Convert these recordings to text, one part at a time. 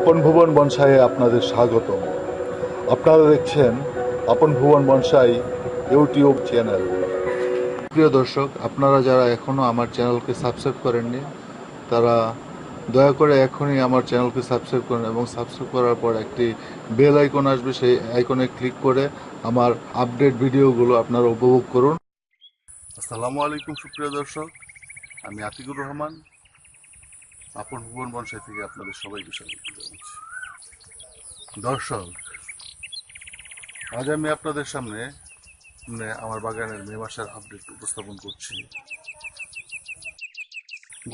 আপনভুবন বনসাইয়ে আপনাদের স্বাগতম। আপনারা দেখছেন আপনভুবন বনসাই ইউটিউব চ্যানেল। প্রিয় দর্শক, আপনারা যারা এখনও আমার চ্যানেলকে সাবস্ক্রাইব করেননি তারা দয়া করে এখনই আমার চ্যানেলকে সাবস্ক্রাইব করুন এবং সাবস্ক্রাইব করার পর একটি বেল আইকন আসবে, সেই আইকনে ক্লিক করে আমার আপডেট ভিডিওগুলো আপনারা উপভোগ করুন। আসসালামু আলাইকুম সুপ্রিয় দর্শক, আমি আতিকুর রহমান আপনভুবন বনসাই থেকে আপনাদের সবাইকে স্বাগত জানাচ্ছি। দর্শক, আজ আমি আপনাদের সামনে আমার বাগানের মে মাসের আপডেট উপস্থাপন করছি।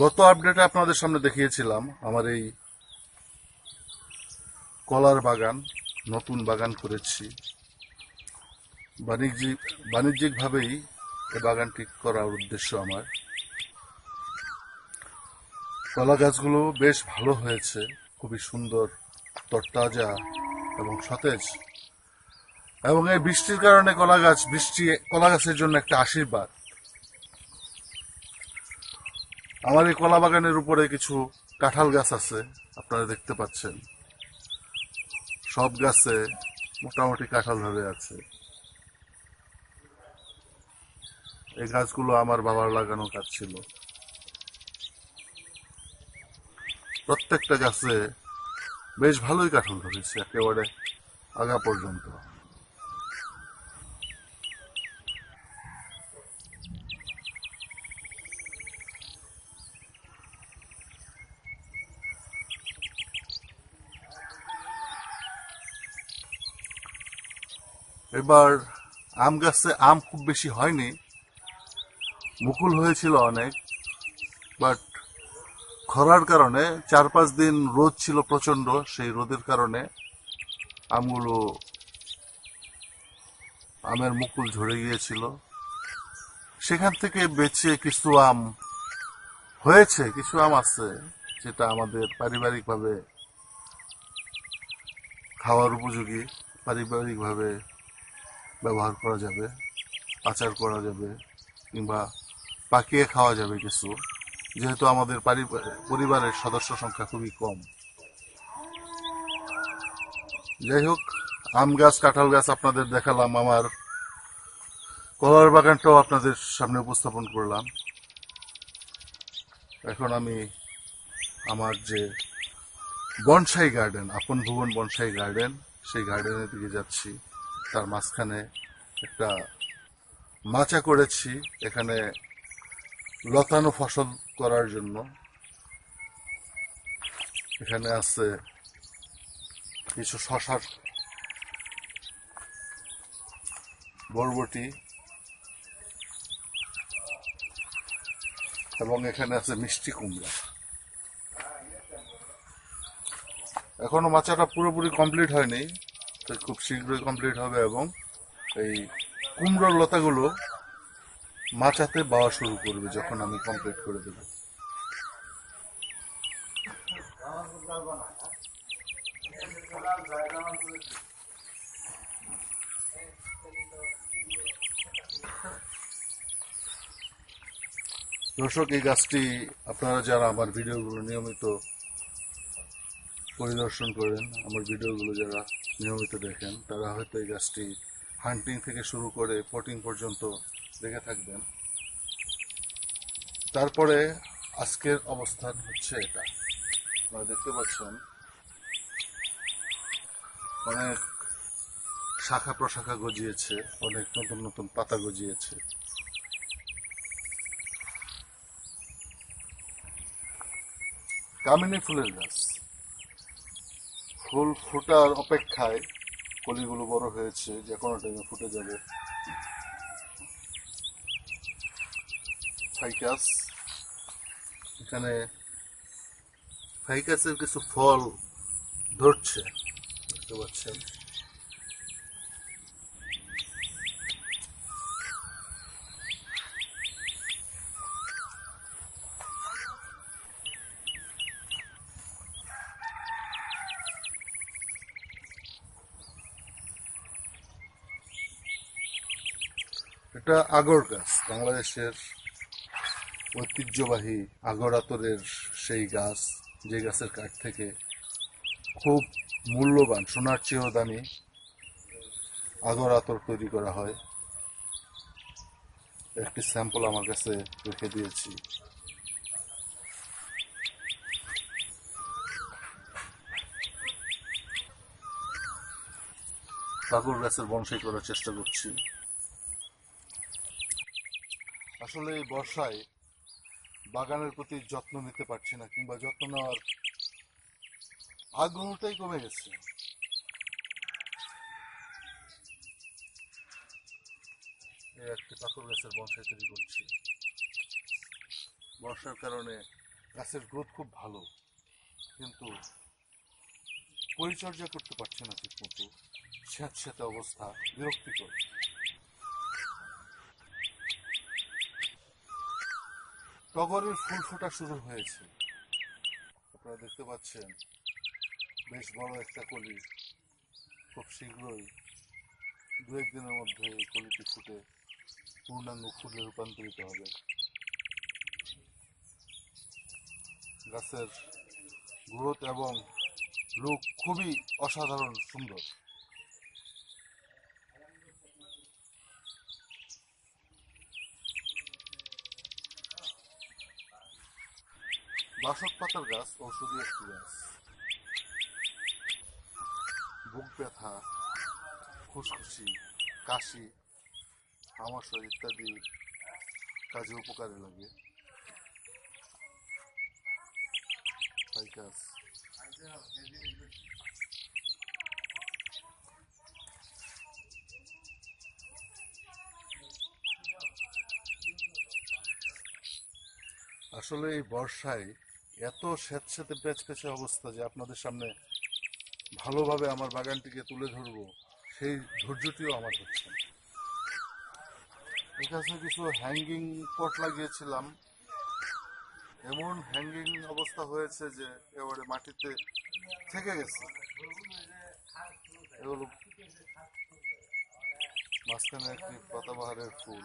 গত আপডেটে আপনাদের সামনে দেখিয়েছিলাম আমার এই কলার বাগান, নতুন বাগান করেছি। বাণিজ্যিকভাবেই এই বাগানটি করার উদ্দেশ্য আমার। কলা গাছগুলো বেশ ভালো হয়েছে, খুবই সুন্দর, তরতাজা এবং সতেজ। এবং এই বৃষ্টির কারণে কলা গাছের জন্য একটা আশীর্বাদ। আমার এই কলা বাগানের উপরে কিছু কাঁঠাল গাছ আছে, আপনারা দেখতে পাচ্ছেন। সব গাছে মোটামুটি কাঁঠাল ধরে আছে। এই গাছগুলো আমার বাবার লাগানো গাছ ছিল। প্রত্যেকটা গাছে বেশ ভালোই কাঁঠাল ধরেছে, একেবারে আগা পর্যন্ত। এবার আম গাছে আম খুব বেশি হয়নি, মুকুল হয়েছিল অনেক, বাট খরার কারণে 4-5 দিন রোদ ছিল প্রচন্ড, সেই রোদের কারণে আমের মুকুল ঝরে গিয়েছিল। সেখান থেকে বেঁচে কিছু আম হয়েছে, কিছু আম আছে যেটা আমাদের পারিবারিকভাবে খাওয়ার উপযোগী, পারিবারিকভাবে ব্যবহার করা যাবে, আচার করা যাবে কিংবা পাকিয়ে খাওয়া যাবে কিছু, যেহেতু আমাদের পরিবারের সদস্য সংখ্যা খুবই কম। যাই হোক, আম গাছ, কাঁঠাল গাছ আপনাদের দেখালাম, আমার কলার বাগানটাও আপনাদের সামনে উপস্থাপন করলাম। এখন আমি আমার যে বনসাই গার্ডেন, আপনভুবন বনসাই গার্ডেন, সেই গার্ডেনের দিকে যাচ্ছি। তার মাঝখানে একটা মাচা করেছি, এখানে লতানো ফসল করার জন্য। এখানে আছে কিছু শশার বরবটি এবং এখানে আছে মিষ্টি কুমড়া। এখনো মাচাটা পুরোপুরি কমপ্লিট হয়নি, তো খুব শীঘ্রই কমপ্লিট হবে এবং এই কুমড়োর লতাগুলো মাচাতে বাওয়া শুরু করবে যখন আমি কমপ্লিট করে দেব। দর্শক, এই গাছটি আপনারা যারা আমার ভিডিওগুলো নিয়মিত পরিদর্শন করেন, আমার ভিডিওগুলো যারা নিয়মিত দেখেন, তারা হয়তো এই গাছটি হান্টিং থেকে শুরু করে পটিং পর্যন্ত দেখে থাকবেন। তারপরে আজকের অবস্থান হচ্ছে এটা, আপনারা দেখতে পাচ্ছেন অনেক শাখা প্রশাখা গজিয়েছে, অনেক নতুন নতুন পাতা গজিয়েছে। কামিনী ফুলের গাছ, ফুল ফোটার অপেক্ষায়, কলিগুলো বড় হয়েছে, যে কোনো টাইমে ফুটে যাবে। ফাইকাস, এখানে ফাইকাসের কিছু ফল ধরছে, দেখতে পাচ্ছেন। এটা আগর গাছ, বাংলাদেশের ঐতিহ্যবাহী আগর আতরের সেই গাছ, যে গাছের কাঠ থেকে খুব মূল্যবান, সোনার চেয়েও দামি আগর আতর তৈরি করা হয়। একটি স্যাম্পল আমার কাছে রেখে দিয়েছি। কাকুর গাছের বনসাই করার চেষ্টা করছি। আসলে এই বর্ষায় বাগানের প্রতি যত্ন নিতে পারছি না, কিংবা যত্ন নেওয়ার আগ্রহটাই কমে গেছে। এই একটি কাকুর গাছের বনসাই তৈরি করছি। বর্ষার কারণে গাছের গ্রোথ খুব ভালো, কিন্তু পরিচর্যা করতে পারছে না ঠিক মতো। স্যাঁতস্যাঁতে অবস্থা, বিরক্তিকর। টগরের ফুল ফোটা শুরু হয়েছে, আপনারা দেখতে পাচ্ছেন। বেশ বড় একটা কলি, খুব শীঘ্রই দু একদিনের মধ্যে এই কলিটি ফুটে পূর্ণাঙ্গ ফুলে রূপান্তরিত হবে। গাছের গ্রোথ এবং লুক খুবই অসাধারণ সুন্দর। বাসক পাতার গাছ ঔষধি একটি গাছ। বুক ব্যথা, খুসখুসি, কাশি, আমাশয় ইত্যাদি কাজে উপকারে লাগে। ফাইকাস আসলে এই বর্ষায় এত স্যাঁতস্যাঁতে প্যাচপ্যাচে অবস্থা যে আপনাদের সামনে ভালোভাবে আমার বাগানটিকে তুলে ধরবো, সেই ধৈর্যটিও আমার হচ্ছে না। এখানে কিছু হ্যাঙ্গিং পট লাগিয়েছিলাম, এমন হ্যাঙ্গিং অবস্থা হয়েছে যে এবারে মাটিতে থেকে গেছে। এগুলো মাঝখানে একটি পাতাবাহারের ফুল।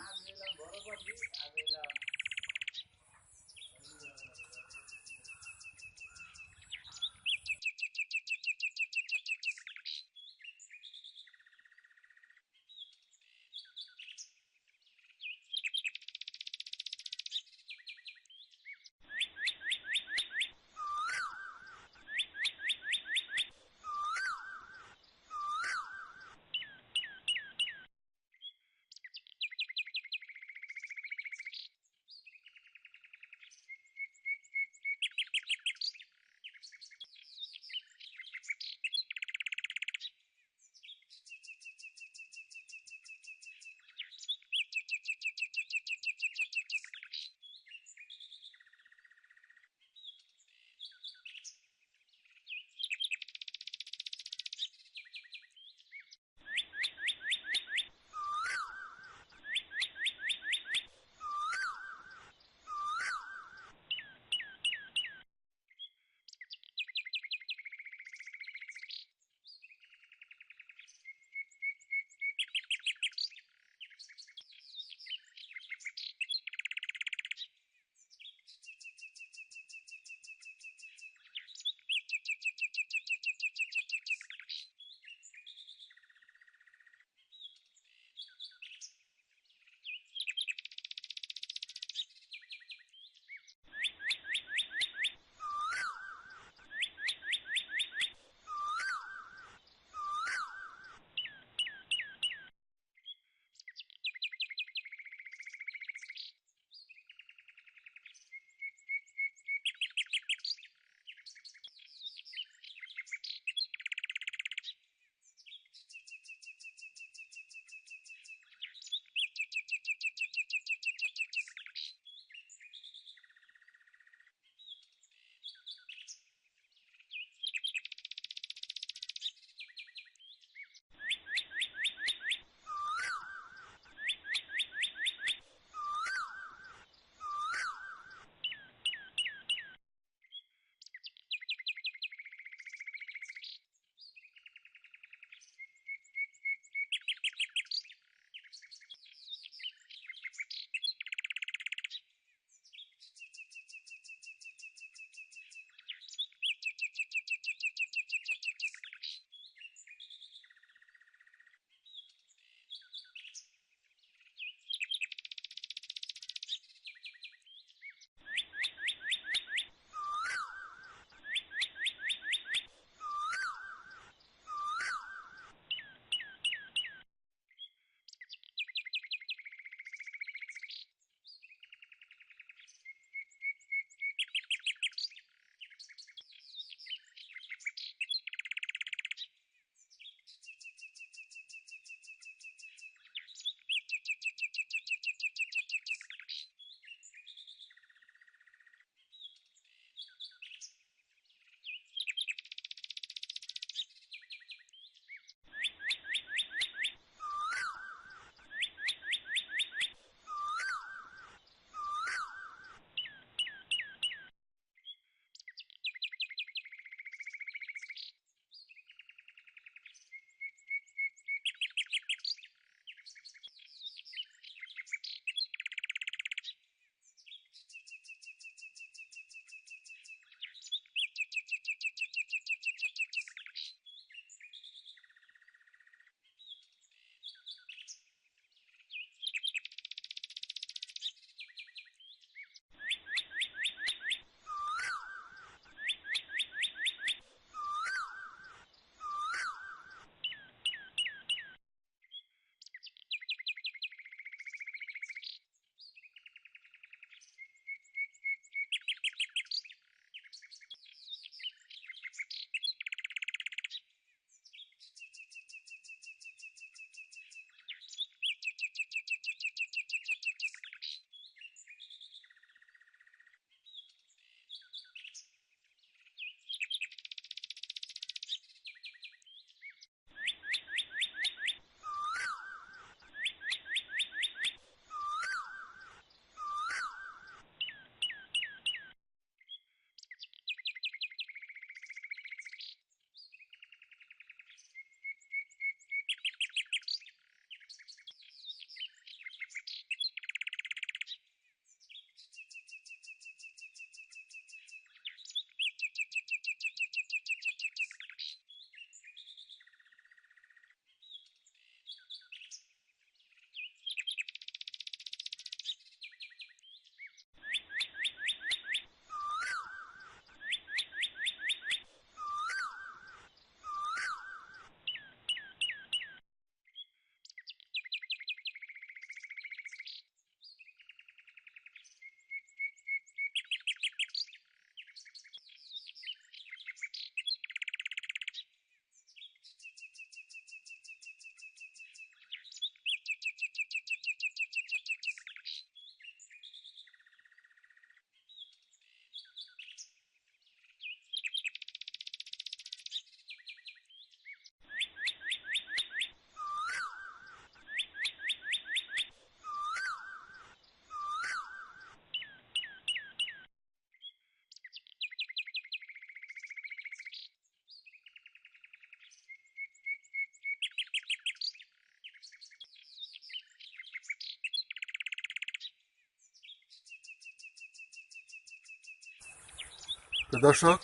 তো দর্শক,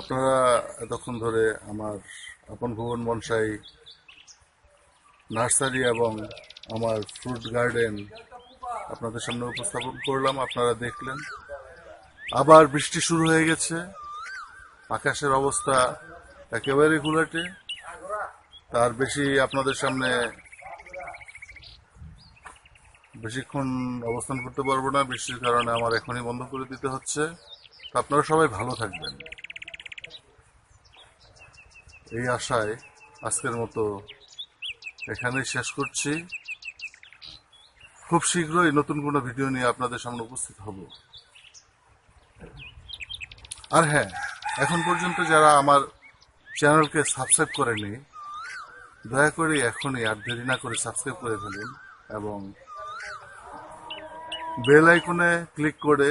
আপনারা এতক্ষণ ধরে আমার আপন ভুবন বনসাই নার্সারি এবং আমার ফ্রুট গার্ডেন আপনাদের সামনে উপস্থাপন করলাম, আপনারা দেখলেন। আবার বৃষ্টি শুরু হয়ে গেছে, আকাশের অবস্থা একেবারে ঘোলাটে। তার বেশি আপনাদের সামনে বেশিক্ষণ অবস্থান করতে পারবো না, বৃষ্টির কারণে আমার এখনই বন্ধ করে দিতে হচ্ছে। আপনারা সবাই ভালো থাকবেন এই আশায় আজকের মতো এখানেই শেষ করছি। খুব শীঘ্রই নতুন কোনো ভিডিও নিয়ে আপনাদের সামনে উপস্থিত হব। আর হ্যাঁ, এখন পর্যন্ত যারা আমার চ্যানেলকে সাবস্ক্রাইব করেনি, দয়া করে এখনই আর দেরি না করে সাবস্ক্রাইব করে ফেলুন এবং বেল আইকনে ক্লিক করে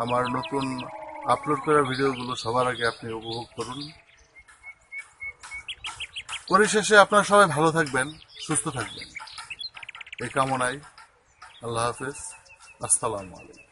আমার নতুন আপলোড করা ভিডিওগুলো সবার আগে আপনি উপভোগ করুন। পরিশেষে আপনারা সবাই ভালো থাকবেন, সুস্থ থাকবেন এই কামনায়। আল্লাহ হাফেজ, আসসালামু আলাইকুম।